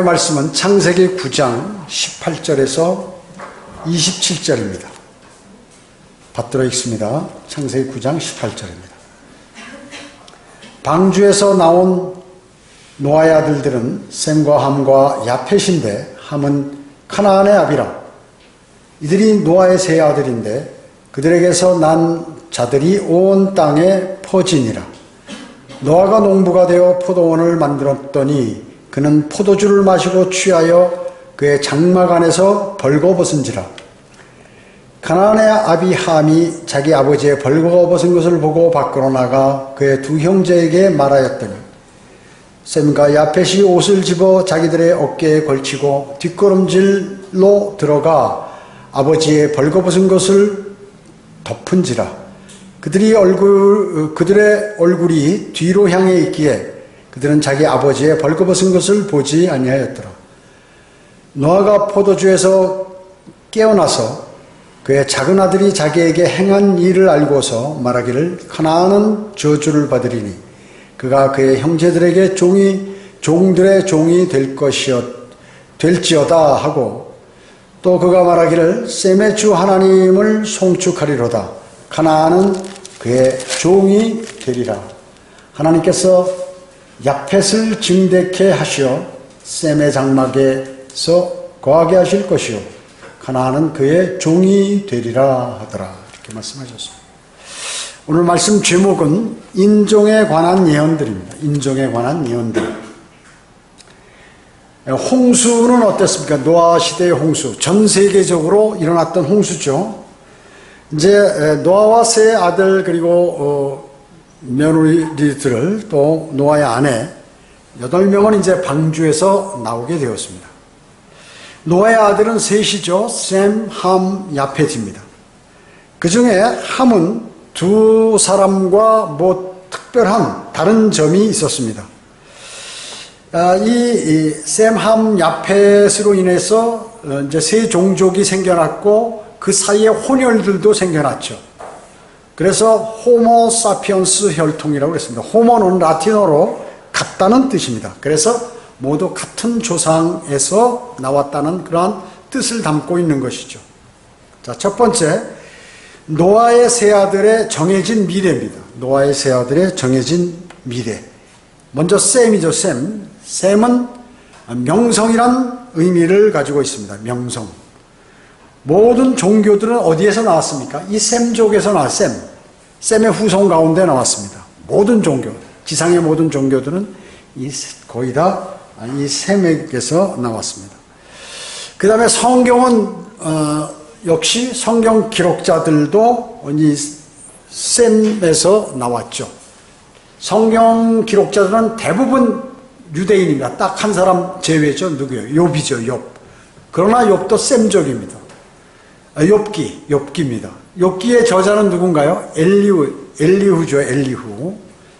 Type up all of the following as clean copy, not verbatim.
말씀은 창세기 9장 18절에서 27절입니다. 받들어 읽습니다. 창세기 9장 18절입니다. 방주에서 나온 노아의 아들들은 셈과 함과 야펫인데 함은 카나안의 아비라. 이들이 노아의 세 아들인데 그들에게서 난 자들이 온 땅에 퍼지니라. 노아가 농부가 되어 포도원을 만들었더니 그는 포도주를 마시고 취하여 그의 장막 안에서 벌거벗은지라. 가나안의 아비 함이 자기 아버지의 벌거벗은 것을 보고 밖으로 나가 그의 두 형제에게 말하였더니 셈과 야펫이 옷을 집어 자기들의 어깨에 걸치고 뒷걸음질로 들어가 아버지의 벌거벗은 것을 덮은지라. 그들의 얼굴이 뒤로 향해 있기에 그들은 자기 아버지의 벌거벗은 것을 보지 아니하였더라. 노아가 포도주에서 깨어나서 그의 작은 아들이 자기에게 행한 일을 알고서 말하기를 가나안은 저주를 받으리니 그가 그의 형제들에게 종들의 종이 될지어다 하고 또 그가 말하기를 셈의 주 하나님을 송축하리로다. 가나안은 그의 종이 되리라. 하나님께서 야펫을 증대케 하시어 셈의 장막에서 거하게 하실 것이요 가나안은 그의 종이 되리라 하더라. 이렇게 말씀하셨습니다. 오늘 말씀 제목은 인종에 관한 예언들입니다. 인종에 관한 예언들. 홍수는 어땠습니까? 노아 시대의 홍수. 전 세계적으로 일어났던 홍수죠. 이제 노아와 세 아들 그리고 며느리들을 또 노아의 아내 8명은 이제 방주에서 나오게 되었습니다. 노아의 아들은 셋이죠. 셈, 함, 야펫입니다. 그 중에 함은 두 사람과 특별한 다른 점이 있었습니다. 이 셈, 함, 야펫으로 인해서 이제 세 종족이 생겨났고 그 사이에 혼혈들도 생겨났죠. 그래서 호모 사피언스 혈통이라고 그랬습니다. 호모는 라틴어로 같다는 뜻입니다. 그래서 모두 같은 조상에서 나왔다는 그러한 뜻을 담고 있는 것이죠. 자, 첫 번째, 노아의 세 아들의 정해진 미래입니다. 노아의 세 아들의 정해진 미래. 먼저 셈이죠. 셈은 명성이란 의미를 가지고 있습니다. 명성. 모든 종교들은 어디에서 나왔습니까? 이 셈족에서 나왔어요. 셈의 후손 가운데 나왔습니다. 모든 종교, 지상의 모든 종교들은 거의 다 이 셈에게서 나왔습니다. 그 다음에 성경은 역시 성경 기록자들도 이 셈에서 나왔죠. 성경 기록자들은 대부분 유대인입니다. 딱 한 사람 제외죠. 누구예요? 욥이죠. 욥. 그러나 욥도 셈족입니다. 욥기입니다. 욥기의 저자는 누군가요? 엘리후죠.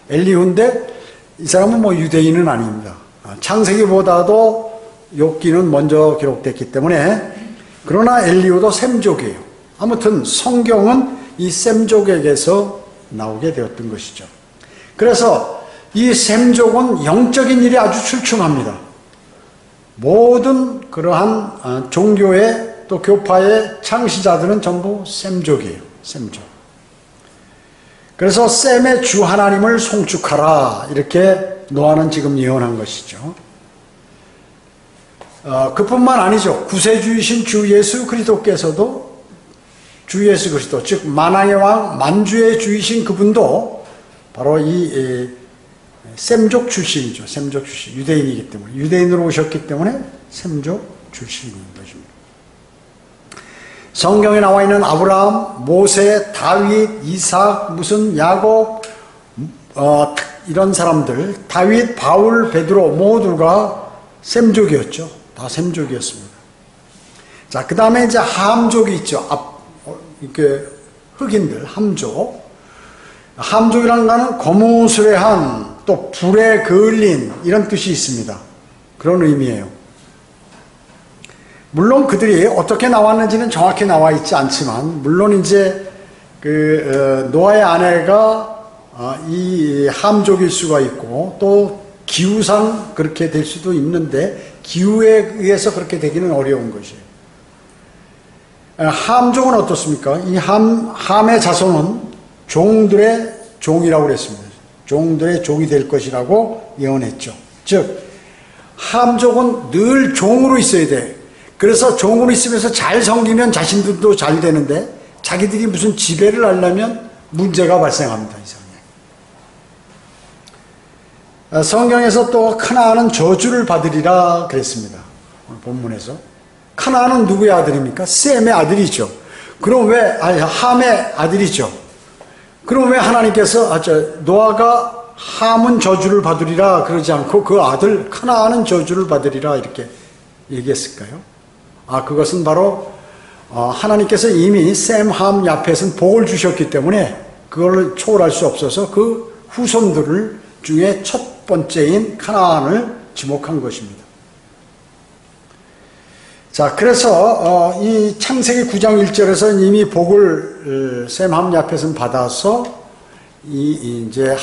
엘리후인데 이 사람은 유대인은 아닙니다. 창세기보다도 욥기는 먼저 기록됐기 때문에 그러나 엘리후도 셈족이에요. 아무튼 성경은 이 셈족에게서 나오게 되었던 것이죠. 그래서 이 셈족은 영적인 일이 아주 출중합니다. 모든 그러한 종교의 또 교파의 창시자들은 전부 셈족이에요. 셈족. 그래서 셈의 주 하나님을 송축하라 이렇게 노아는 지금 예언한 것이죠. 그뿐만 아니죠. 구세주이신 주 예수 그리스도께서도 주 예수 그리스도 즉 만왕의 왕 만주의 주이신 그분도 바로 이 셈족 출신이죠. 셈족 출신. 유대인이기 때문에 유대인으로 오셨기 때문에 셈족 출신인 것입니다. 성경에 나와 있는 아브라함, 모세, 다윗, 이삭, 야곱, 이런 사람들, 다윗, 바울, 베드로 모두가 셈족이었죠. 다 셈족이었습니다. 자, 그 다음에 이제 함족이 있죠. 이렇게 흑인들, 함족. 함족이라는 것은 거무스레한, 또 불에 그을린 이런 뜻이 있습니다. 그런 의미예요. 물론 그들이 어떻게 나왔는지는 정확히 나와 있지 않지만, 물론 이제 노아의 아내가 이 함족일 수가 있고, 또 기후상 그렇게 될 수도 있는데 기후에 의해서 그렇게 되기는 어려운 것이에요. 함족은 어떻습니까? 이 함의 자손은 종들의 종이라고 그랬습니다. 종들의 종이 될 것이라고 예언했죠. 즉 함족은 늘 종으로 있어야 돼. 그래서 종으로 있으면서 잘 섬기면 자신들도 잘 되는데 자기들이 무슨 지배를 하려면 문제가 발생합니다. 이상하게. 성경에서 또 카나안은 저주를 받으리라 그랬습니다. 본문에서. 카나안은 누구의 아들입니까? 셈의 아들이죠. 그럼 왜 함의 아들이죠. 그럼 왜 하나님께서 노아가 함은 저주를 받으리라 그러지 않고 그 아들 카나안은 저주를 받으리라 이렇게 얘기했을까요? 그것은 바로 하나님께서 이미 셈, 함, 야펫은 복을 주셨기 때문에 그걸 초월할 수 없어서 그 후손들 중에 첫 번째인 카나안을 지목한 것입니다. 자, 그래서 이 창세기 9장 1절에서 이미 복을 셈, 함, 야펫은 받아서 이제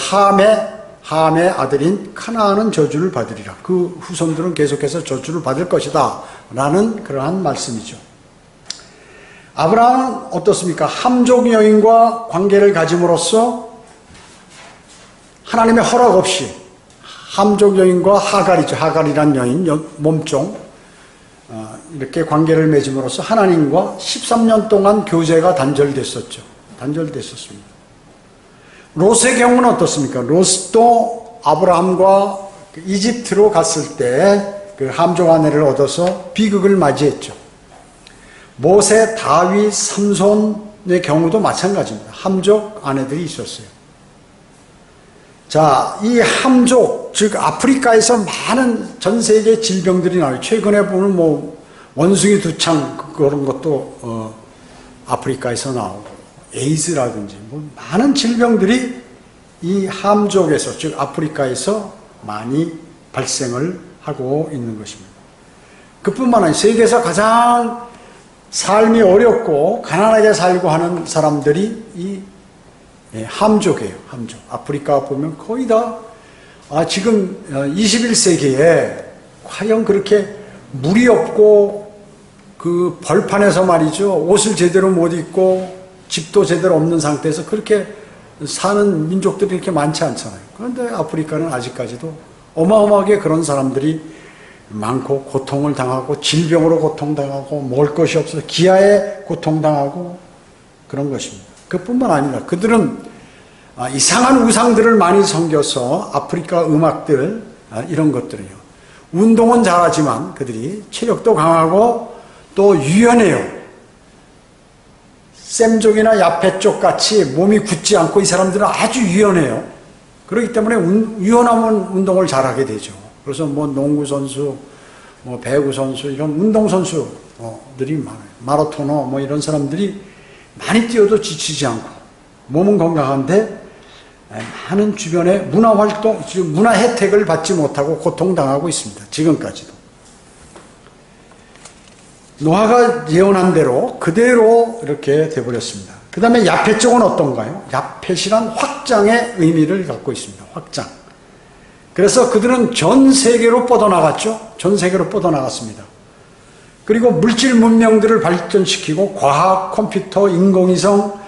함의 아들인 카나안은 저주를 받으리라. 그 후손들은 계속해서 저주를 받을 것이다. 라는 그러한 말씀이죠. 아브라함은 어떻습니까? 함족 여인과 관계를 가짐으로써 하나님의 허락 없이 함족 여인과 하갈이죠. 하갈이란 여인, 몸종. 이렇게 관계를 맺음으로써 하나님과 13년 동안 교제가 단절됐었습니다. 롯의 경우는 어떻습니까? 롯도 아브라함과 이집트로 갔을 때 그 함족 아내를 얻어서 비극을 맞이했죠. 모세, 다윗, 삼손의 경우도 마찬가지입니다. 함족 아내들이 있었어요. 자, 이 함족, 즉 아프리카에서 많은 전 세계 질병들이 나와요. 최근에 보면 원숭이 두창 그런 것도 아프리카에서 나오고 에이즈라든지 많은 질병들이 이 함족에서 즉 아프리카에서 많이 발생을 하고 있는 것입니다. 그뿐만 아니라 세계에서 가장 삶이 어렵고 가난하게 살고 하는 사람들이 이 함족이에요. 함족. 아프리카 보면 거의 다 지금 21세기에 과연 그렇게 물이 없고 그 벌판에서 말이죠. 옷을 제대로 못 입고 집도 제대로 없는 상태에서 그렇게 사는 민족들이 이렇게 많지 않잖아요. 그런데 아프리카는 아직까지도 어마어마하게 그런 사람들이 많고 고통을 당하고 질병으로 고통당하고 먹을 것이 없어서 기아에 고통당하고 그런 것입니다. 그뿐만 아니라 그들은 이상한 우상들을 많이 섬겨서 아프리카 음악들 이런 것들이요. 운동은 잘하지만 그들이 체력도 강하고 또 유연해요. 셈족이나 야펫족 같이 몸이 굳지 않고 이 사람들은 아주 유연해요. 그렇기 때문에 유연하면 운동을 잘하게 되죠. 그래서 농구선수, 배구선수, 이런 운동선수들이 많아요. 마라토너, 이런 사람들이 많이 뛰어도 지치지 않고, 몸은 건강한데, 많은 주변에 문화활동, 문화 혜택을 받지 못하고 고통당하고 있습니다. 지금까지도. 노아가 예언한 대로 그대로 이렇게 돼버렸습니다. 그 다음에 야펫 쪽은 어떤가요? 야펫이란 확장의 의미를 갖고 있습니다. 확장. 그래서 그들은 전 세계로 뻗어나갔죠. 전 세계로 뻗어나갔습니다. 그리고 물질 문명들을 발전시키고 과학, 컴퓨터, 인공위성,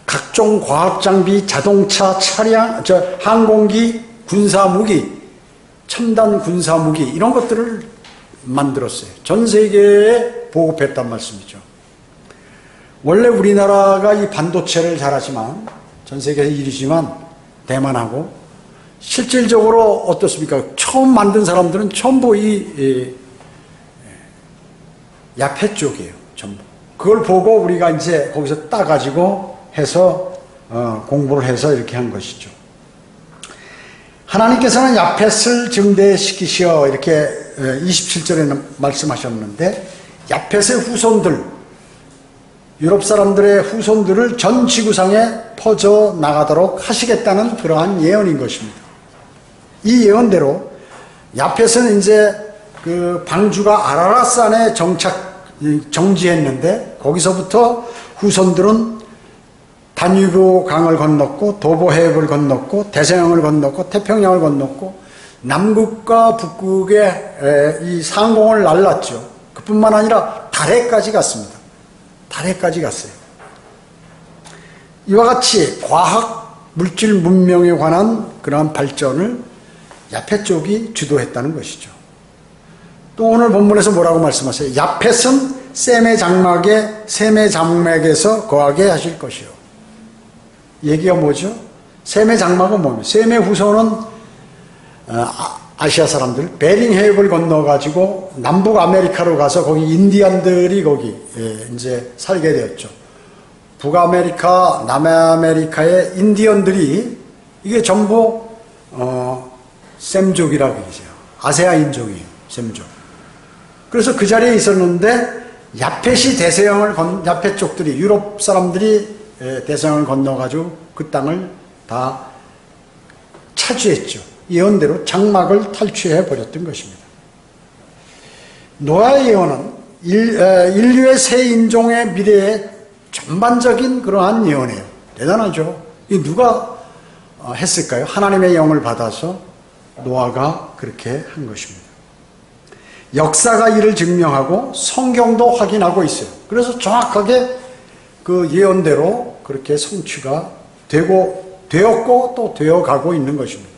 각종 과학 장비, 자동차, 차량, 항공기, 군사무기, 첨단 군사무기 이런 것들을 만들었어요. 전 세계에 보급했단 말씀이죠. 원래 우리나라가 이 반도체를 잘하지만 전 세계에서 1위지만 대만하고 실질적으로 어떻습니까? 처음 만든 사람들은 전부 이 야펫 쪽이에요. 전부. 그걸 보고 우리가 이제 거기서 따가지고 해서 공부를 해서 이렇게 한 것이죠. 하나님께서는 야펫을 증대시키시어 이렇게 27절에 말씀하셨는데 야펫의 후손들 유럽 사람들의 후손들을 전 지구상에 퍼져나가도록 하시겠다는 그러한 예언인 것입니다. 이 예언대로 야펫은 이제 그 방주가 아라랏산에 정지했는데 거기서부터 후손들은 다뉴브 강을 건넜고 도보 해협을 건넜고 대서양을 건넜고 태평양을 건넜고 남극과 북극의 이 상공을 날랐죠. 그뿐만 아니라 달에까지 갔습니다. 달에까지 갔어요. 이와 같이 과학, 물질, 문명에 관한 그러한 발전을 야펫 쪽이 주도했다는 것이죠. 또 오늘 본문에서 뭐라고 말씀하세요? 야펫은 셈의 장막에서 거하게 하실 것이요. 얘기가 뭐죠? 셈의 장막은 뭡니까? 셈의 후손은 아시아 사람들 베링 해협을 건너가지고 남북 아메리카로 가서 거기 인디안들이 거기 이제 살게 되었죠. 북아메리카, 남아메리카의 인디언들이 이게 전부 셈족이라고 얘기해요. 아세아인족이에요. 셈족. 그래서 그 자리에 있었는데 야펫이 야펫 족들이 유럽 사람들이 대서양을 건너가지고 그 땅을 다 차지했죠. 예언대로 장막을 탈취해 버렸던 것입니다. 노아의 예언은 인류의 새 인종의 미래의 전반적인 그러한 예언이에요. 대단하죠. 이 누가 했을까요? 하나님의 영을 받아서 노아가 그렇게 한 것입니다. 역사가 이를 증명하고 성경도 확인하고 있어요. 그래서 정확하게 그 예언대로 그렇게 성취가 되었고 또 되어가고 있는 것입니다.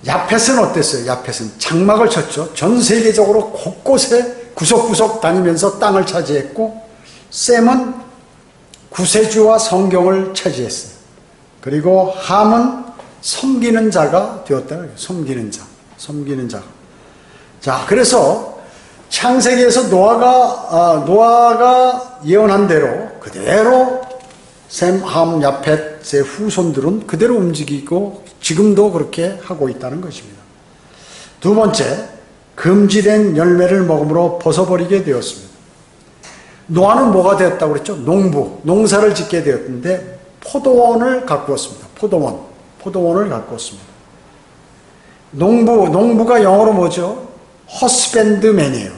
야펫은 어땠어요? 야펫은 장막을 쳤죠. 전 세계적으로 곳곳에 구석구석 다니면서 땅을 차지했고, 셈은 구세주와 성경을 차지했어요. 그리고 함은 섬기는 자가 되었다. 섬기는 자. 자, 그래서 창세기에서 노아가 예언한 대로 그대로 셈, 함, 야펫의 후손들은 그대로 움직이고 지금도 그렇게 하고 있다는 것입니다. 두 번째, 금지된 열매를 먹음으로 벗어버리게 되었습니다. 노아는 뭐가 되었다고 그랬죠? 농사를 짓게 되었는데 포도원을 가꾸었습니다. 포도원을 가꾸었습니다. 농부가 영어로 뭐죠? 허스밴드맨이에요.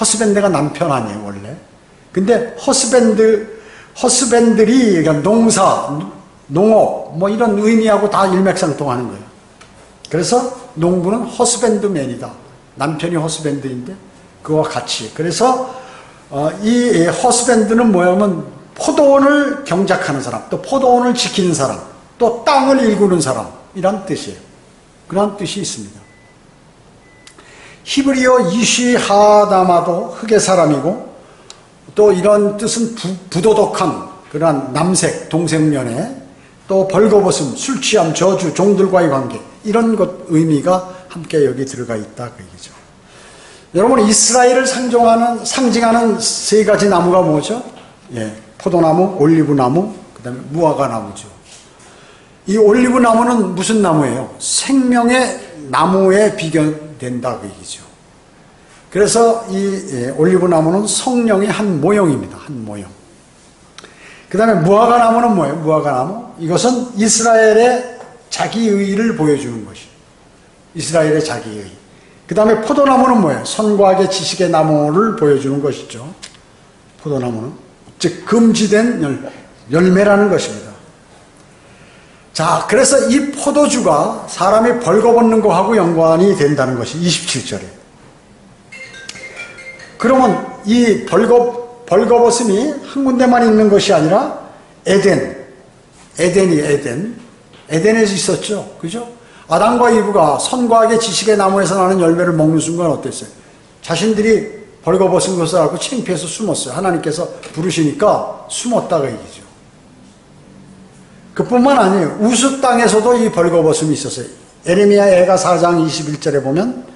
허스밴드가 남편 아니에요, 원래. 근데 허스밴들이 농사, 농업, 뭐 이런 의미하고 다 일맥상통하는 거예요. 그래서 농부는 허스밴드맨이다. 남편이 허스밴드인데 그와 같이. 그래서 이 허스밴드는 뭐냐면 포도원을 경작하는 사람, 또 포도원을 지키는 사람, 또 땅을 일구는 사람이란 뜻이에요. 그런 뜻이 있습니다. 히브리어 이쉬하다마도 흙의 사람이고, 또 이런 뜻은 부도덕한 그러한 남색, 동색면에, 또 벌거벗음, 술 취함, 저주, 종들과의 관계, 이런 것 의미가 함께 여기 들어가 있다 그 얘기죠. 여러분, 이스라엘을 상징하는 세 가지 나무가 뭐죠? 포도나무, 올리브나무, 그 다음에 무화과나무죠. 이 올리브나무는 무슨 나무예요? 생명의 나무에 비견된다 그 얘기죠. 그래서 이 올리브나무는 성령의 한 모형입니다. 한 모형. 그 다음에 무화과나무는 뭐예요? 무화과나무? 이것은 이스라엘의 자기의를 보여주는 것이에요. 이스라엘의 자기의. 그 다음에 포도나무는 뭐예요? 선과학의 지식의 나무를 보여주는 것이죠. 포도나무는. 즉 금지된 열매라는 것입니다. 자, 그래서 이 포도주가 사람이 벌거벗는 것하고 연관이 된다는 것이 27절에. 그러면 이 벌거벗음이 한 군데만 있는 것이 아니라 에덴에서 있었죠. 그죠? 아담과 이브가 선과학의 지식의 나무에서 나는 열매를 먹는 순간 어땠어요? 자신들이 벌거벗은 것을 알고 창피해서 숨었어요. 하나님께서 부르시니까 숨었다가 얘기죠. 그뿐만 아니에요. 우스 땅에서도 이 벌거벗음이 있었어요. 에레미야 애가 4장 21절에 보면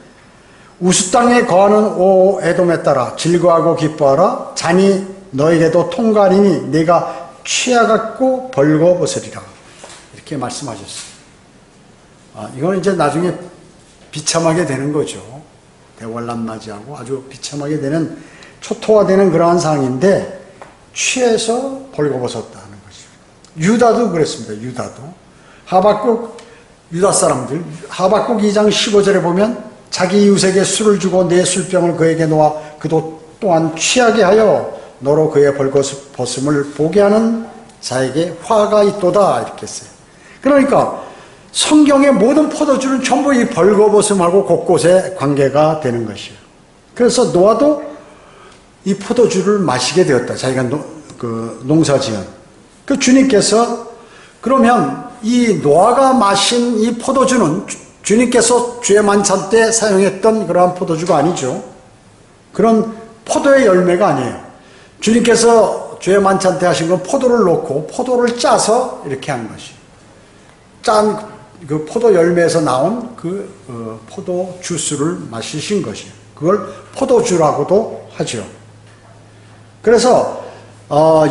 우스 땅에 거하는 오 에돔에 따라 즐거워하고 기뻐하라. 잔이 너에게도 통과하리니 내가 취하갖고 벌거벗으리라. 이렇게 말씀하셨어요. 이건 이제 나중에 비참하게 되는 거죠. 대환란 맞이하고 아주 비참하게 되는, 초토화되는 그러한 상황인데 취해서 벌거벗었다는 것이죠. 유다도 그랬습니다. 유다도. 유다 사람들, 하박국 2장 15절에 보면 자기 이웃에게 술을 주고 내 술병을 그에게 놓아 그도 또한 취하게 하여 너로 그의 벌거벗음을 보게 하는 자에게 화가 있도다 이렇게 했어요. 그러니까 성경의 모든 포도주는 전부 이 벌거벗음하고 곳곳에 관계가 되는 것이에요. 그래서 노아도 이 포도주를 마시게 되었다. 자기가 농사지은. 그 주님께서 그러면 이 노아가 마신 이 포도주는 주님께서 주의 만찬 때 사용했던 그러한 포도주가 아니죠. 그런 포도의 열매가 아니에요. 주님께서 주의 만찬 때 하신 건 포도를 넣고 포도를 짜서 이렇게 한 것이에요. 짠 그 포도 열매에서 나온 그 포도 주스를 마시신 것이에요. 그걸 포도주라고도 하죠. 그래서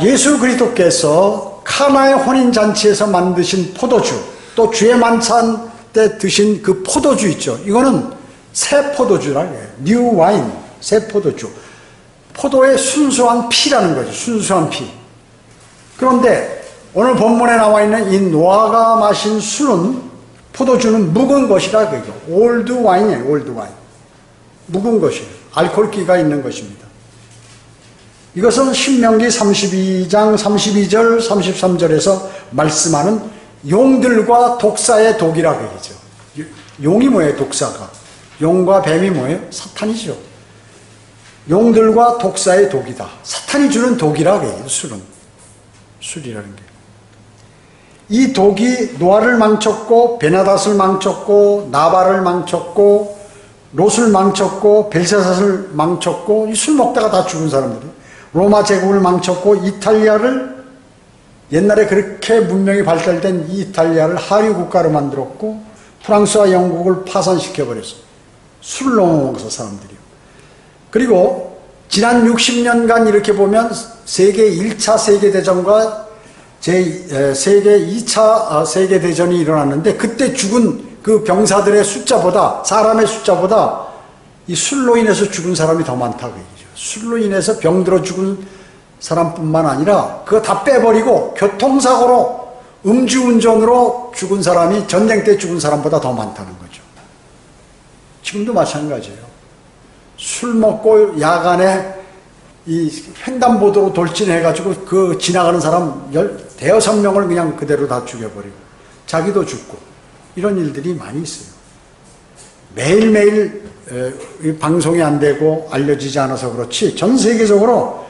예수 그리스도께서 카나의 혼인잔치에서 만드신 포도주, 또 주의 만찬 때 드신 그 포도주 있죠. 이거는 새 포도주라 해요. 뉴 와인, 새 포도주. 포도의 순수한 피라는 거죠. 순수한 피. 그런데 오늘 본문에 나와 있는 이 노아가 마신 술은, 포도주는 묵은 것이라 그죠. 올드 와인이에요. 올드 와인. 묵은 것이에요. 알코올기가 있는 것입니다. 이것은 신명기 32장 32절 33절에서 말씀하는 용들과 독사의 독이라고 얘기죠. 용이 뭐예요? 독사가. 용과 뱀이 뭐예요? 사탄이죠. 용들과 독사의 독이다. 사탄이 주는 독이라고 해요. 술이라는 게. 이 독이 노아를 망쳤고 베나닷을 망쳤고 나발을 망쳤고 롯을 망쳤고 벨세삿을 망쳤고 이 술 먹다가 다 죽은 사람들이 로마 제국을 망쳤고 이탈리아를 옛날에 그렇게 문명이 발달된 이 이탈리아를 하류 국가로 만들었고 프랑스와 영국을 파산시켜버렸어. 술을 너무 먹어서 사람들이요. 그리고 지난 60년간 이렇게 보면 세계 1차 세계대전과 세계 2차 세계대전이 일어났는데 그때 죽은 그 병사들의 숫자보다, 사람의 숫자보다 이 술로 인해서 죽은 사람이 더 많다고 얘기죠. 술로 인해서 병들어 죽은 사람뿐만 아니라 그거 다 빼버리고 교통사고로 음주운전으로 죽은 사람이 전쟁 때 죽은 사람보다 더 많다는 거죠. 지금도 마찬가지예요. 술 먹고 야간에 이 횡단보도로 돌진해가지고 그 지나가는 사람 대여섯 명을 그냥 그대로 다 죽여버리고 자기도 죽고 이런 일들이 많이 있어요. 매일매일 방송이 안 되고 알려지지 않아서 그렇지 전 세계적으로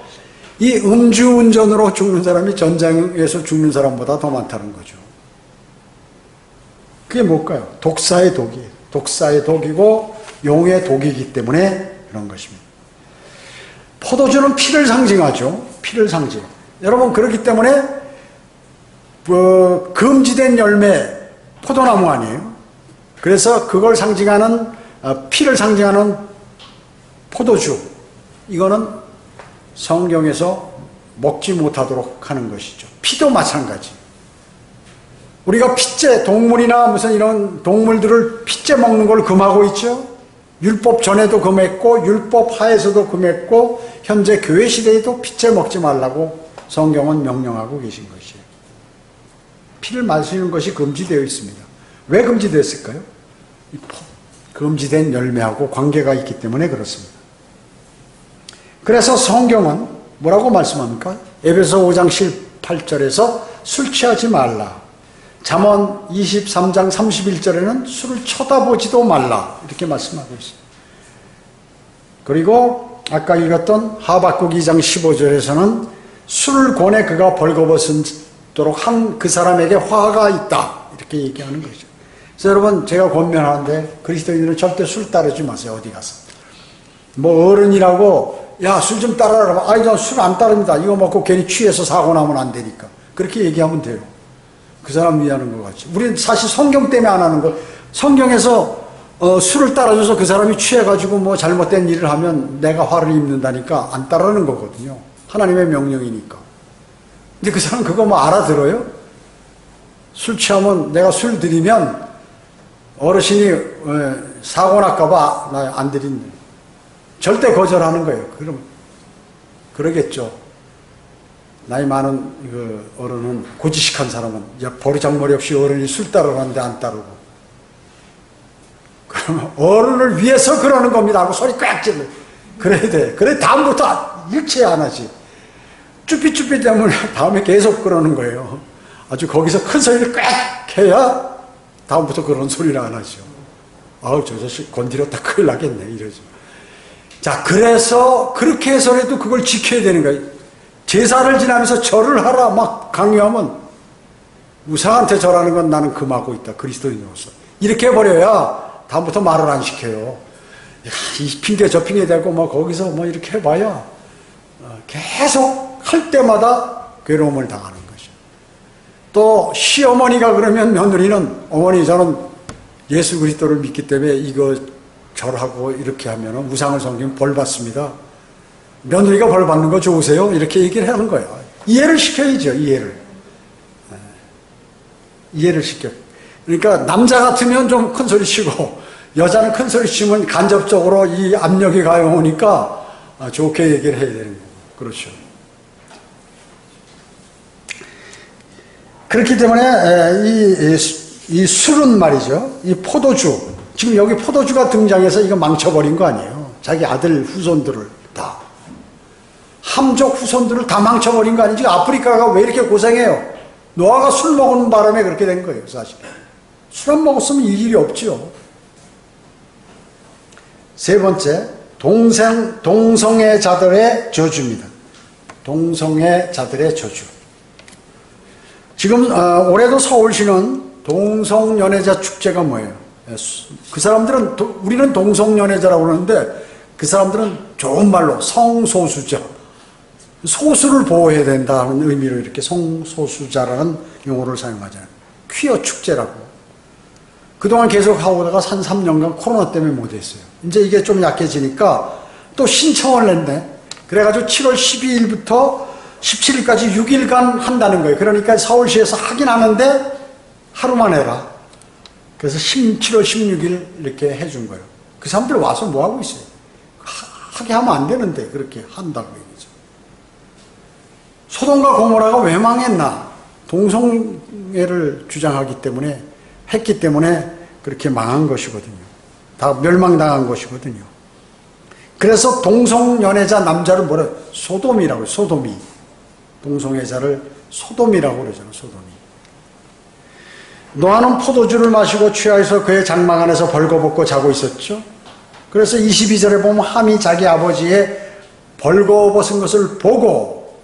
이 음주운전으로 죽는 사람이 전쟁에서 죽는 사람보다 더 많다는 거죠. 그게 뭘까요? 독사의 독이에요. 독사의 독이고 용의 독이기 때문에 그런 것입니다. 포도주는 피를 상징하죠. 피를 상징. 여러분 그렇기 때문에 금지된 열매 포도나무 아니에요. 그래서 그걸 상징하는 피를 상징하는 포도주 이거는 성경에서 먹지 못하도록 하는 것이죠. 피도 마찬가지. 우리가 핏째 동물이나 무슨 이런 동물들을 핏째 먹는 걸 금하고 있죠. 율법 전에도 금했고 율법 하에서도 금했고 현재 교회 시대에도 핏째 먹지 말라고 성경은 명령하고 계신 것이에요. 피를 마시는 것이 금지되어 있습니다. 왜 금지되었을까요? 금지된 열매하고 관계가 있기 때문에 그렇습니다. 그래서 성경은 뭐라고 말씀합니까? 에베소 5장 18절에서 술 취하지 말라. 잠언 23장 31절에는 술을 쳐다보지도 말라 이렇게 말씀하고 있습니다. 그리고 아까 읽었던 하박국 2장 15절에서는 술을 권해 그가 벌거벗도록 한 그 사람에게 화가 있다 이렇게 얘기하는 거죠. 그래서 여러분 제가 권면하는데 그리스도인들은 절대 술 따르지 마세요. 어디 가서 뭐 어른이라고 야 술 좀 따라라. 아니 저 술 안 따릅니다. 이거 먹고 괜히 취해서 사고 나면 안 되니까 그렇게 얘기하면 돼요. 그 사람 위하는 것 같지. 우리는 사실 성경 때문에 안 하는 거. 성경에서 술을 따라줘서 그 사람이 취해가지고 뭐 잘못된 일을 하면 내가 화를 입는다니까 안 따르는 거거든요. 하나님의 명령이니까. 근데 그 사람 그거 뭐 알아들어요? 술 취하면 내가 술 드리면 어르신이 사고 날까봐 나 안 드린다. 절대 거절하는 거예요. 그럼 그러겠죠. 나이 많은 그 어른은 고지식한 사람은 버리장머리 없이 어른이 술 따르는데 안 따르고 그러면 어른을 위해서 그러는 겁니다 하고 소리 꽉 질러. 그래야 돼. 그래 다음부터 일체 안 하지. 쭈삐쭈삐 되면 다음에 계속 그러는 거예요. 아주 거기서 큰 소리를 꽉 해야 다음부터 그런 소리를 안 하죠. 아우, 저 자식 건드렸다 큰일 나겠네, 이러죠. 자, 그래서 그렇게 해서라도 그걸 지켜야 되는 거예요. 제사를 지나면서 절을 하라 막 강요하면 우상한테 절하는 건 나는 금하고 있다, 그리스도인으로서. 이렇게 해버려야 다음부터 말을 안 시켜요. 야, 이 핑계 저 핑계 대고 뭐 거기서 뭐 이렇게 해봐야 계속 할 때마다 괴로움을 당하는 거죠. 또 시어머니가 그러면 며느리는 어머니 저는 예수 그리스도를 믿기 때문에 이거 절하고 이렇게 하면 우상을 섬기면 벌 받습니다. 며느리가 벌 받는 거 좋으세요? 이렇게 얘기를 하는 거예요. 이해를 시켜야죠. 이해를 시켜. 그러니까 남자 같으면 좀 큰 소리 치고 여자는 큰 소리 치면 간접적으로 이 압력이 가해오니까 좋게 얘기를 해야 되는 거예요. 그렇죠. 그렇기 때문에 이 술은 말이죠. 이 포도주, 지금 여기 포도주가 등장해서 이거 망쳐버린 거 아니에요. 자기 아들 후손들을 다. 함족 후손들을 다 망쳐버린 거 아니지. 아프리카가 왜 이렇게 고생해요? 노아가 술 먹는 바람에 그렇게 된 거예요, 사실. 술 안 먹었으면 이 일이 없지요. 세 번째, 동성애 자들의 저주입니다. 동성애 자들의 저주. 지금 올해도 서울시는 동성연애자 축제가 뭐예요? 그 사람들은 우리는 동성연애자라고 그러는데 그 사람들은 좋은 말로 성소수자, 소수를 보호해야 된다는 의미로 이렇게 성소수자라는 용어를 사용하잖아요. 퀴어 축제라고. 그동안 계속 하고 오다가 한 3년간 코로나 때문에 못했어요. 이제 이게 좀 약해지니까 또 신청을 냈네. 그래가지고 7월 12일부터 17일까지 6일간 한다는 거예요. 그러니까 서울시에서 하긴 하는데 하루만 해라. 그래서 7월 16일 이렇게 해준 거예요. 그 사람들 와서 뭐 하고 있어요? 하게 하면 안 되는데 그렇게 한다고 얘기죠. 소돔과 고모라가 왜 망했나? 동성애를 주장하기 때문에 했기 때문에 그렇게 망한 것이거든요. 다 멸망당한 것이거든요. 그래서 동성연애자 남자를 뭐라 소돔이라고 해요. 소돔이. 동성애자를 소돔이라고 그러잖아요. 소돔이. 노아는 포도주를 마시고 취하여서 그의 장막 안에서 벌거벗고 자고 있었죠. 그래서 22절에 보면 함이 자기 아버지의 벌거벗은 것을 보고,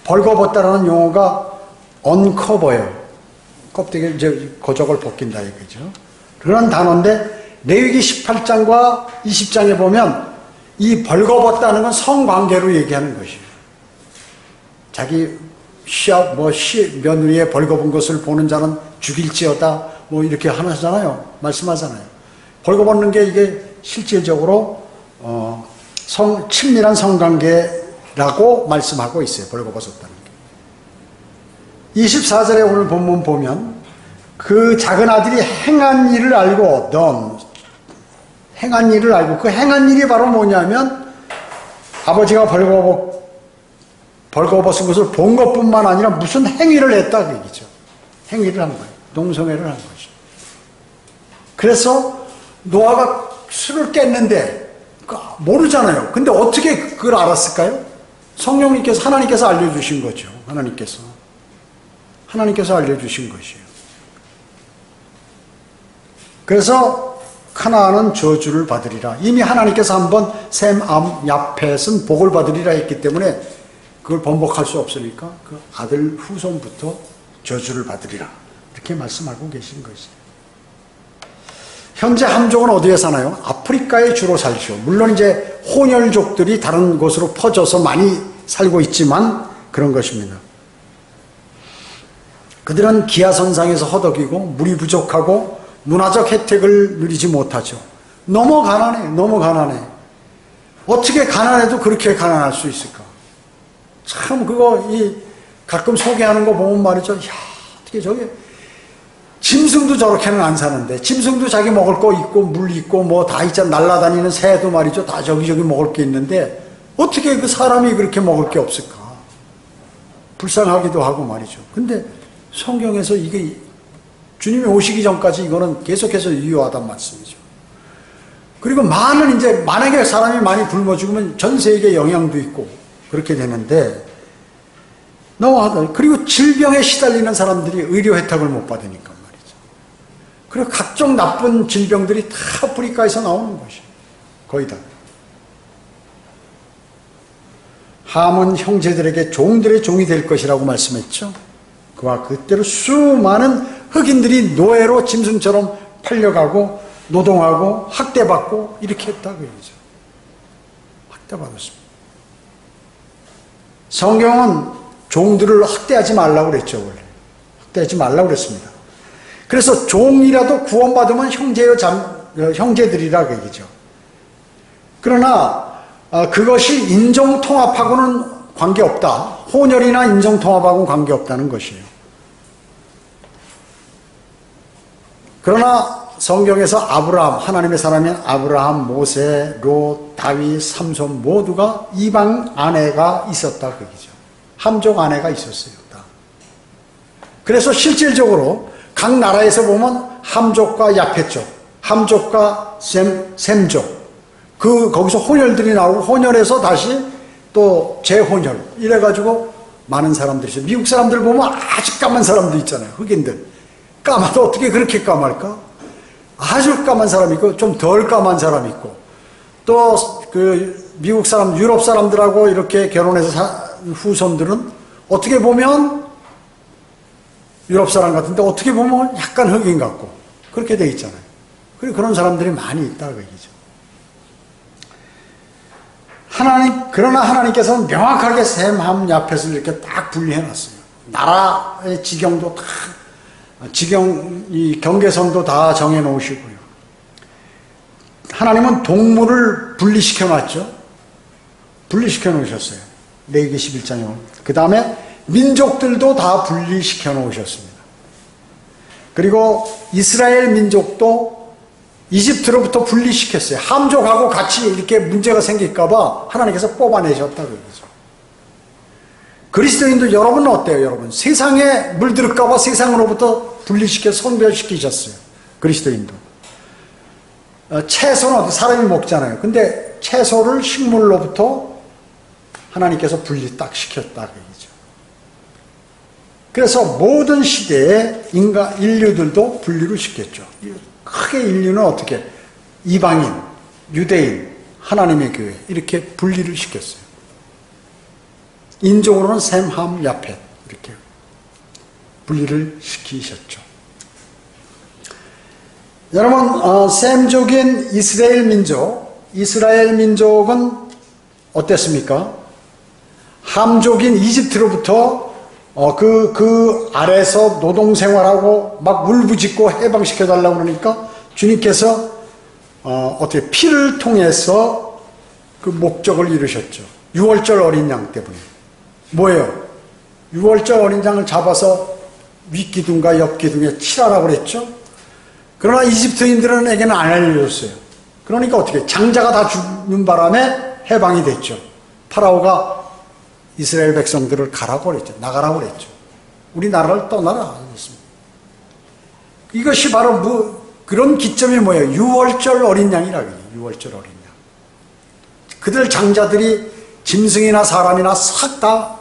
벌거벗다라는 용어가 언커버예요. 껍데기 이제 거적을 벗긴다 이거죠. 그런 단어인데 레위기 18장과 20장에 보면 이 벌거벗다는 건 성관계로 얘기하는 것이에요. 자기 며느리의 벌거벗은 것을 보는 자는 죽일지어다 뭐 이렇게 하잖아요. 말씀하잖아요. 벌거벗는 게 이게 실질적으로 친밀한 성관계라고 말씀하고 있어요. 벌거벗었다는 게. 24절에 오늘 본문 보면 그 작은 아들이 행한 일을 알고 행한 일을 알고 그 행한 일이 바로 뭐냐면 아버지가 벌거벗은 것을 본 것뿐만 아니라 무슨 행위를 했다 그 얘기죠. 행위를 한 거예요. 동성애를 한 거죠. 그래서 노아가 술을 깼는데 모르잖아요. 근데 어떻게 그걸 알았을까요? 성령님께서 하나님께서 알려주신 거죠. 하나님께서 알려주신 것이에요. 그래서 카나안은 저주를 받으리라. 이미 하나님께서 한번 셈, 암, 야펫은 복을 받으리라 했기 때문에 그걸 번복할 수 없으니까 그 아들 후손부터 저주를 받으리라. 이렇게 말씀하고 계신 것이에요. 현재 함족은 어디에 사나요? 아프리카에 주로 살죠. 물론 이제 혼혈족들이 다른 곳으로 퍼져서 많이 살고 있지만 그런 것입니다. 그들은 기하선상에서 허덕이고 물이 부족하고 문화적 혜택을 누리지 못하죠. 너무 가난해. 어떻게 가난해도 그렇게 가난할 수 있을까? 참 가끔 소개하는 거 보면 말이죠. 야, 어떻게 저게 짐승도 저렇게는 안 사는데 짐승도 자기 먹을 거 있고 물 있고 뭐 다 있잖아. 날아다니는 새도 말이죠. 다 저기저기 먹을 게 있는데 어떻게 그 사람이 그렇게 먹을 게 없을까? 불쌍하기도 하고 말이죠. 근데 성경에서 이게 주님이 오시기 전까지 이거는 계속해서 유효하단 말씀이죠. 그리고 만약에 사람이 많이 굶어 죽으면 전 세계에 영향도 있고 그렇게 되는데 너무하다. 그리고 질병에 시달리는 사람들이 의료 혜택을 못 받으니까 말이죠. 그리고 각종 나쁜 질병들이 다 아프리카에서 나오는 것이에요. 거의 다. 함은 형제들에게 종들의 종이 될 것이라고 말씀했죠. 그와 그때로 수많은 흑인들이 노예로 짐승처럼 팔려가고 노동하고 학대받고 이렇게 했다고 얘기죠. 학대받았습니다. 성경은 종들을 학대하지 말라고 그랬죠. 원래 학대하지 말라고 그랬습니다. 그래서 종이라도 구원받으면 형제들이라고 얘기죠. 그러나 그것이 인종통합하고는 관계없다. 혼혈이나 인종통합하고는 관계없다는 것이에요. 그러나 성경에서 아브라함, 하나님의 사람인 아브라함, 모세, 롯, 다윗, 삼손 모두가 이방 아내가 있었다 그 얘기죠. 함족 아내가 있었어요. 다. 그래서 실질적으로 각 나라에서 보면 함족과 야페족, 함족과 셈족, 거기서 혼혈들이 나오고 혼혈에서 다시 또 재혼혈 이래가지고 많은 사람들이 있어요. 미국 사람들 보면 아주 까만 사람도 있잖아요. 흑인들. 까마도 어떻게 그렇게 까말까? 아주 까만 사람이 있고 좀 덜 까만 사람이 있고 또 그 미국 사람, 유럽 사람들하고 이렇게 결혼해서 후손들은 어떻게 보면 유럽 사람 같은데 어떻게 보면 약간 흑인 같고 그렇게 돼 있잖아요. 그리고 그런 사람들이 많이 있다 그 얘기죠. 그러나 하나님께서는 명확하게 셈, 함, 야펫을 이렇게 딱 분리해 놨어요. 나라의 지경도 다, 이 경계선도 다 정해 놓으시고요. 하나님은 동물을 분리시켜 놨죠. 분리시켜 놓으셨어요. 레위기 11장에 보면. 그 다음에 민족들도 다 분리시켜 놓으셨습니다. 그리고 이스라엘 민족도 이집트로부터 분리시켰어요. 함족하고 같이 이렇게 문제가 생길까봐 하나님께서 뽑아내셨다고 얘기죠. 그리스도인도 여러분은 어때요, 여러분? 세상에 물들을까봐 세상으로부터 분리시켜 선별시키셨어요. 그리스도인도. 채소는 사람이 먹잖아요. 근데 채소를 식물로부터 하나님께서 분리 딱 시켰다고 얘기죠. 그래서 모든 시대에 인류들도 분리를 시켰죠. 크게 인류는 어떻게? 이방인, 유대인, 하나님의 교회 이렇게 분리를 시켰어요. 인종으로는 셈, 함, 야펫 이렇게 분리를 시키셨죠. 여러분 셈족인 이스라엘 민족은 어땠습니까? 함족인 이집트로부터 그 아래에서 노동생활하고 막 울부짖고 해방시켜달라고 그러니까 주님께서 어떻게 피를 통해서 그 목적을 이루셨죠. 6월절 어린 양 때문에. 뭐예요? 6월절 어린 양을 잡아서 윗기둥과 옆기둥에 칠하라고 그랬죠. 그러나 이집트인들에게는 안 알려줬어요. 그러니까 어떻게 장자가 다 죽는 바람에 해방이 됐죠. 파라오가 이스라엘 백성들을 가라고 그랬죠. 나가라고 그랬죠. 우리나라를 떠나라 그랬습니다. 이것이 바로 그런 기점이 뭐예요? 6월절 어린 양이라고 해요. 6월절 어린 양. 그들 장자들이 짐승이나 사람이나 싹 다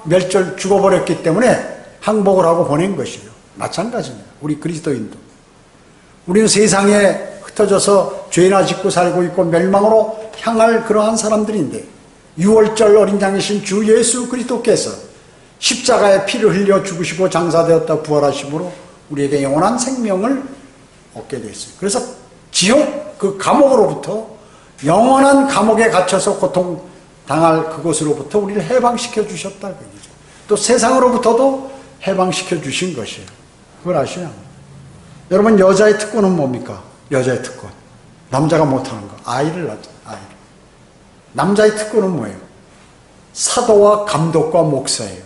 죽어버렸기 때문에 항복을 하고 보낸 것이에요. 마찬가지입니다. 우리 그리스도인도. 우리는 세상에 흩어져서 죄나 짓고 살고 있고 멸망으로 향할 그러한 사람들인데 6월절 어린 양이신 주 예수 그리스도께서 십자가에 피를 흘려 죽으시고 장사되었다 부활하심으로 우리에게 영원한 생명을 얻게 됐어요. 그래서 지옥 그 감옥으로부터 영원한 감옥에 갇혀서 고통당할 그곳으로부터 우리를 해방시켜 주셨다 그 얘기죠. 또 세상으로부터도 해방시켜 주신 것이에요. 그걸 아셔야 합니다. 여러분 여자의 특권은 뭡니까? 여자의 특권. 남자가 못하는 거. 아이를 낳죠. 아이를. 남자의 특권은 뭐예요? 사도와 감독과 목사예요.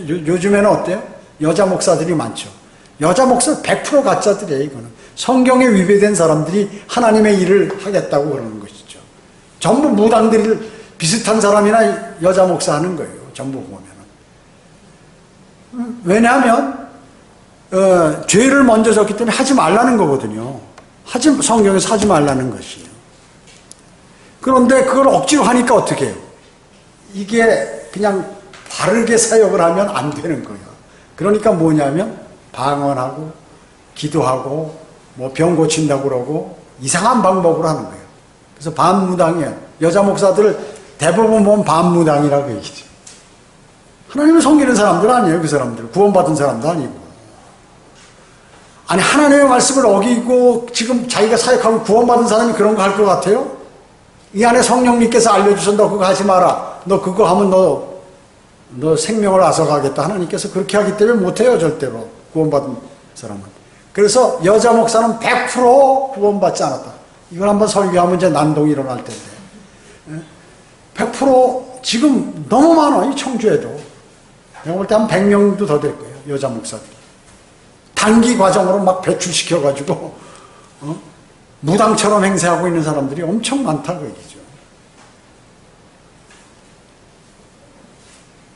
요즘에는 어때요? 여자 목사들이 많죠. 여자 목사 100% 가짜들이에요. 이거는 성경에 위배된 사람들이 하나님의 일을 하겠다고 그러는 것이죠. 전부 무당들이 비슷한 사람이나 여자 목사 하는 거예요. 전부 보면은. 왜냐하면 죄를 먼저 졌기 때문에 하지 말라는 거거든요. 성경에서 하지 말라는 것이에요. 그런데 그걸 억지로 하니까 어떻게 해요? 이게 그냥 바르게 사역을 하면 안 되는 거예요. 그러니까 뭐냐면 방언하고 기도하고 뭐 병 고친다고 그러고 이상한 방법으로 하는 거예요. 그래서 반무당이에요. 여자 목사들 대부분 보면 반무당이라고 얘기죠. 하나님을 섬기는 사람들 아니에요. 그 사람들 구원받은 사람도 아니고. 아니 하나님의 말씀을 어기고 지금 자기가 사역하고 구원받은 사람이 그런 거 할 것 같아요? 이 안에 성령님께서 알려주셔. 너 그거 하지 마라. 너 그거 하면 너 생명을 앗아가겠다. 하나님께서 그렇게 하기 때문에 못해요. 절대로. 구원받은 사람은. 그래서 여자 목사는 100% 구원받지 않았다. 이걸 한번 설교하면 이제 난동이 일어날 텐데. 100% 지금 너무 많아. 이 청주에도. 내가 볼 때 한 100명도 더 될 거예요. 여자 목사들이. 단기 과정으로 막 배출시켜가지고 무당처럼 행세하고 있는 사람들이 엄청 많다고 얘기죠.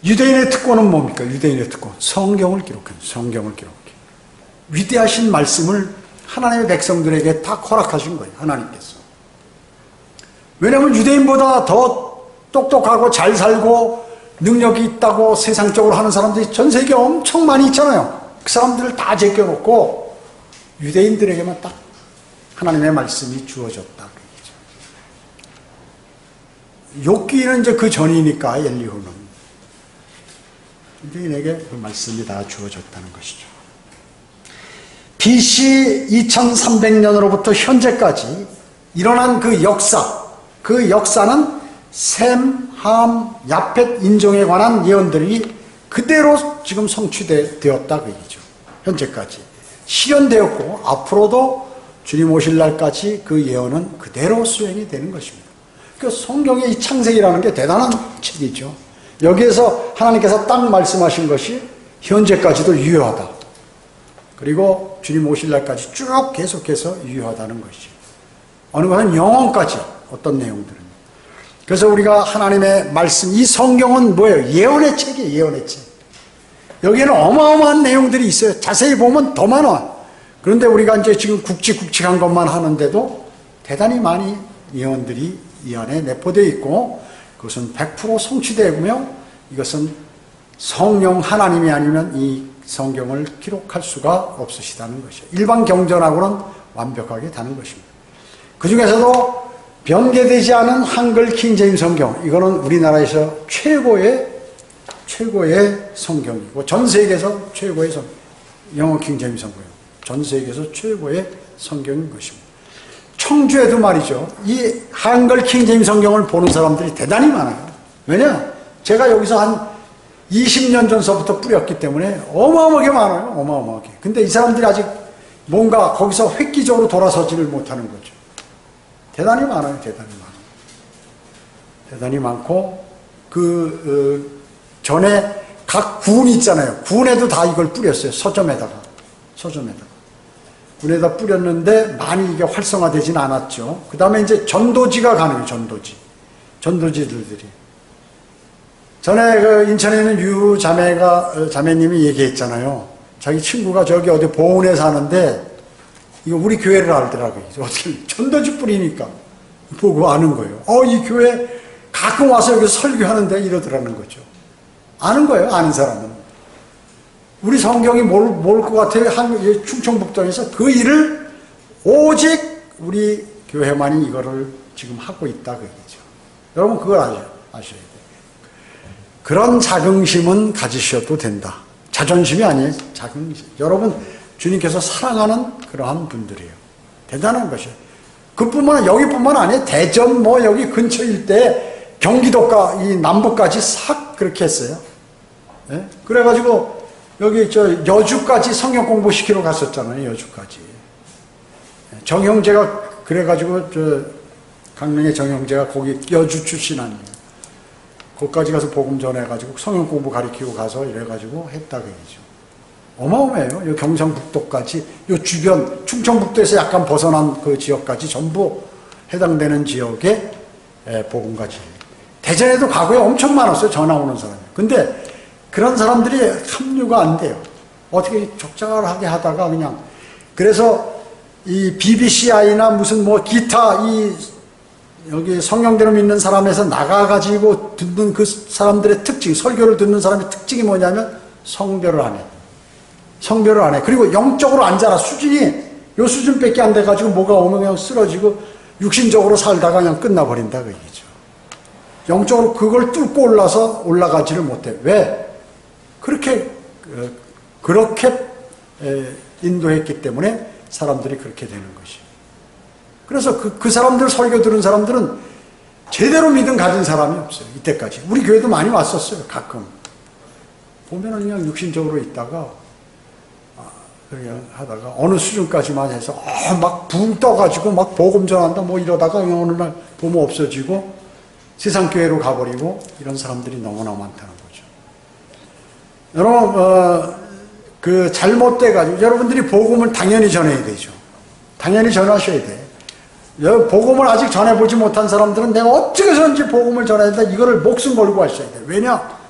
유대인의 특권은 뭡니까? 유대인의 특권. 성경을 기록해요. 성경을 기록해. 위대하신 말씀을 하나님의 백성들에게 다 허락하신 거예요. 하나님께서. 왜냐하면 유대인보다 더 똑똑하고 잘 살고 능력이 있다고 세상적으로 하는 사람들이 전 세계에 엄청 많이 있잖아요. 그 사람들을 다 제껴놓고 유대인들에게만 딱 하나님의 말씀이 주어졌다. 욥기는 이제 그 전이니까 엘리후는 유대인에게 그 말씀이 다 주어졌다는 것이죠. BC 2300년으로부터 현재까지 일어난 그 역사는 셈, 함, 야펫 인종에 관한 예언들이 그대로 지금 성취되었다 그 얘기죠. 현재까지 실현되었고 앞으로도 주님 오실 날까지 그 예언은 그대로 수행이 되는 것입니다. 그 성경의 이 창세기라는 게 대단한 책이죠. 여기에서 하나님께서 딱 말씀하신 것이 현재까지도 유효하다. 그리고 주님 오실 날까지 쭉 계속해서 유효하다는 것이죠. 어느 것은 영원까지 어떤 내용들은. 그래서 우리가 하나님의 말씀, 이 성경은 뭐예요? 예언의 책이에요. 예언의 책. 여기에는 어마어마한 내용들이 있어요. 자세히 보면 더 많아. 그런데 우리가 이제 지금 굵직굵직한 것만 하는데도 대단히 많이 예언들이 이 안에 내포되어 있고 그것은 100% 성취되고요. 이것은 성령 하나님이 아니면 이 성경을 기록할 수가 없으시다는 것이죠. 일반 경전하고는 완벽하게 다른 것입니다. 그 중에서도 변개되지 않은 한글 킹제임 성경, 이거는 우리나라에서 최고의 성경이고 전 세계에서 최고의 성경, 영어 킹제임 성경, 전 세계에서 최고의 성경인 것입니다. 청주에도 말이죠. 이 한글 킹제임 성경을 보는 사람들이 대단히 많아요. 왜냐? 제가 여기서 한 20년 전서부터 뿌렸기 때문에 어마어마하게 많아요. 어마어마하게. 근데 이 사람들이 아직 뭔가 거기서 획기적으로 돌아서지를 못하는 거죠. 대단히 많아요. 대단히 많아요. 대단히 많고 전에 각 군 있잖아요. 군에도 다 이걸 뿌렸어요. 서점에다가. 군에다 뿌렸는데 많이 이게 활성화되진 않았죠. 그 다음에 이제 전도지가 가능해요. 전도지들이. 전에 그 인천에 있는 유 자매님이 얘기했잖아요. 자기 친구가 저기 어디 보은에 사는데 이거 우리 교회를 알더라고요. 어떻게 전도지 뿌리니까 보고 아는 거예요. 이 교회 가끔 와서 여기 설교하는데 이러더라는 거죠. 아는 거예요. 아는 사람은. 우리 성경이 뭘 것 같아요? 충청북도에서 그 일을 오직 우리 교회만이 이거를 지금 하고 있다 그 얘기죠. 여러분 그걸 아셔야 돼요. 그런 자긍심은 가지셔도 된다. 자존심이 아니에요. 자긍심. 여러분 주님께서 사랑하는 그러한 분들이에요. 대단한 것이에요. 여기뿐만 아니에요. 대전 여기 근처 일대 경기도가 이 남부까지 싹 그렇게 했어요. 네? 그래가지고 여기 여주까지 성경 공부시키러 갔었잖아요. 여주까지. 정형제가 그래가지고 강릉의 정형제가 거기 여주 출신 아니에요. 거기까지 가서 복음 전해가지고 성경 공부 가르치고 가서 이래가지고 했다고 얘기죠. 어마어마해요. 요 경상북도까지, 요 주변, 충청북도에서 약간 벗어난 그 지역까지 전부 해당되는 지역에 복음까지. 대전에도 과거에 엄청 많았어요. 전화 오는 사람이. 근데 그런 사람들이 합류가 안 돼요. 어떻게 적절하게 하다가 그냥. 그래서 이 BBCI나 무슨 기타 여기 성령대로 믿는 사람에서 나가가지고 듣는 그 사람들의 특징, 설교를 듣는 사람의 특징이 뭐냐면 성별을 안 해. 그리고 영적으로 안 자라. 수준이 요 수준밖에 안 돼가지고 뭐가 오면 그냥 쓰러지고 육신적으로 살다가 그냥 끝나버린다 그 얘기죠. 영적으로 그걸 뚫고 올라가지를 못해. 왜? 그렇게 인도했기 때문에 사람들이 그렇게 되는 것이. 그래서 그 사람들 설교 들은 사람들은 제대로 믿음 가진 사람이 없어요. 이때까지. 우리 교회도 많이 왔었어요. 가끔. 보면은 그냥 육신적으로 있다가 그냥 하다가 어느 수준까지만 해서 막 붕 떠가지고 막 복음 전한다 뭐 이러다가 어느 날 보면 없어지고 세상 교회로 가버리고 이런 사람들이 너무나 많다는 거죠. 여러분 그 잘못돼가지고 여러분들이 복음을 당연히 전해야 되죠. 당연히 전하셔야 돼. 복음을 아직 전해보지 못한 사람들은 내가 어떻게 해서든지 복음을 전해야 된다. 이거를 목숨 걸고 하셔야 돼. 왜냐?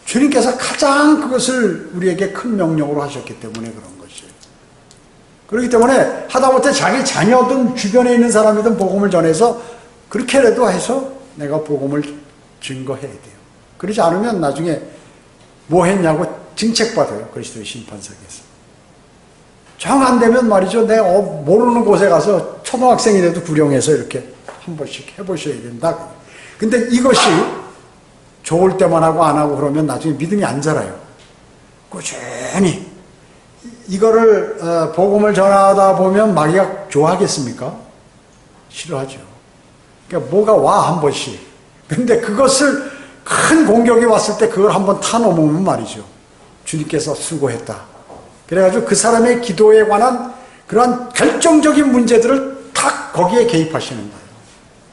주님께서 가장 그것을 우리에게 큰 명령으로 하셨기 때문에 그런 것이에요. 그렇기 때문에 하다못해 자기 자녀든 주변에 있는 사람이든 복음을 전해서 그렇게라도 해서 내가 복음을 증거해야 돼요. 그러지 않으면 나중에 뭐 했냐고 징책받아요. 그리스도의 심판석에서. 정 안 되면 말이죠. 내가 모르는 곳에 가서 초등학생이라도 구령해서 이렇게 한 번씩 해보셔야 된다. 근데 이것이 좋을 때만 하고 안 하고 그러면 나중에 믿음이 안 자라요. 꾸준히 이거를 복음을 전하다 보면 마귀가 좋아하겠습니까? 싫어하죠. 그러니까 뭐가 와 한 번씩. 근데 그것을 큰 공격이 왔을 때 그걸 한번 타넘으면 말이죠. 주님께서 수고했다. 그래가지고 그 사람의 기도에 관한 그러한 결정적인 문제들을 탁 거기에 개입하시는 거예요.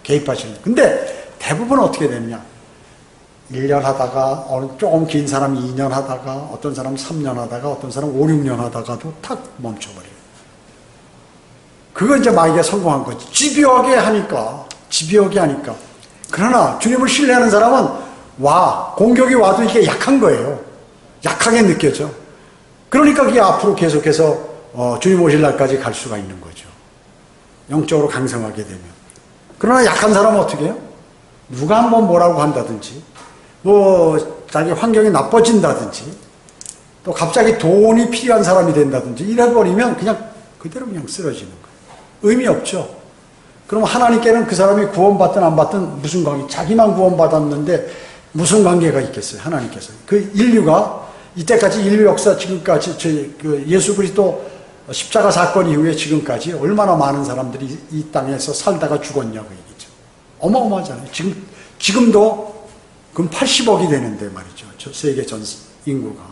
개입하시는 거예요. 근데 대부분 어떻게 되느냐? 1년 하다가 조금 긴 사람이 2년 하다가 어떤 사람 3년 하다가 어떤 사람 5, 6년 하다가도 탁 멈춰버려요. 그거 이제 마귀가 성공한 거지. 집요하게 하니까. 그러나 주님을 신뢰하는 사람은 공격이 와도 이게 약한 거예요. 약하게 느껴져. 그러니까 그게 앞으로 계속해서 주님 오실 날까지 갈 수가 있는 거죠. 영적으로 강성하게 되면. 그러나 약한 사람은 어떻게 해요? 누가 한번 뭐라고 한다든지 자기 환경이 나빠진다든지 또 갑자기 돈이 필요한 사람이 된다든지 이래버리면 그대로 쓰러지는 거예요. 의미 없죠. 그럼 하나님께는 그 사람이 구원받든 안 받든 무슨 관계, 자기만 구원받았는데 무슨 관계가 있겠어요, 하나님께서. 그 인류가 이때까지 인류 역사 지금까지 예수 그리스도 십자가 사건 이후에 지금까지 얼마나 많은 사람들이 이 땅에서 살다가 죽었냐고 얘기죠. 어마어마하잖아요. 지금도 그럼 80억이 되는데 말이죠. 세계 전 인구가.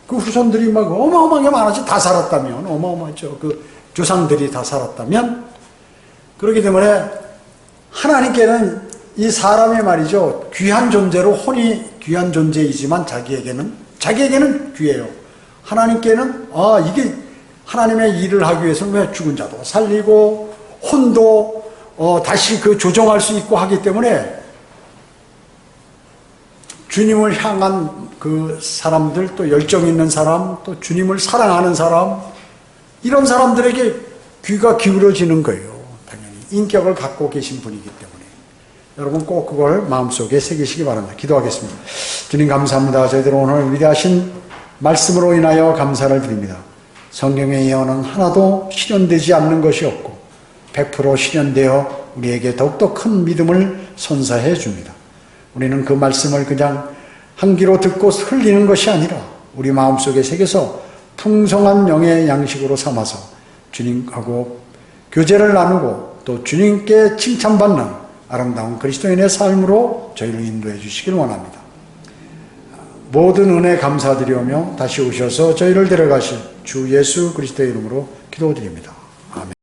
그 후손들이 막 어마어마하게 많아지 다 살았다면 어마어마하죠. 그 조상들이 다 살았다면 그렇기 때문에 하나님께는 이 사람이 말이죠. 귀한 존재로 혼이 귀한 존재이지만 자기에게는 귀해요. 하나님께는 이게 하나님의 일을 하기 위해서는 왜 죽은 자도 살리고 혼도 다시 조정할 수 있고 하기 때문에 주님을 향한 그 사람들, 또 열정 있는 사람, 또 주님을 사랑하는 사람, 이런 사람들에게 귀가 기울어지는 거예요. 당연히 인격을 갖고 계신 분이기 때문에 여러분 꼭 그걸 마음속에 새기시기 바랍니다. 기도하겠습니다. 주님 감사합니다. 저희들 오늘 위대하신 말씀으로 인하여 감사를 드립니다. 성경의 예언은 하나도 실현되지 않는 것이 없고 100% 실현되어 우리에게 더욱더 큰 믿음을 선사해 줍니다. 우리는 그 말씀을 그냥 한 귀로 듣고 흘리는 것이 아니라 우리 마음속에 새겨서 풍성한 영의 양식으로 삼아서 주님하고 교제를 나누고 또 주님께 칭찬받는 아름다운 그리스도인의 삶으로 저희를 인도해 주시길 원합니다. 모든 은혜 감사드리오며 다시 오셔서 저희를 데려가실 주 예수 그리스도의 이름으로 기도드립니다.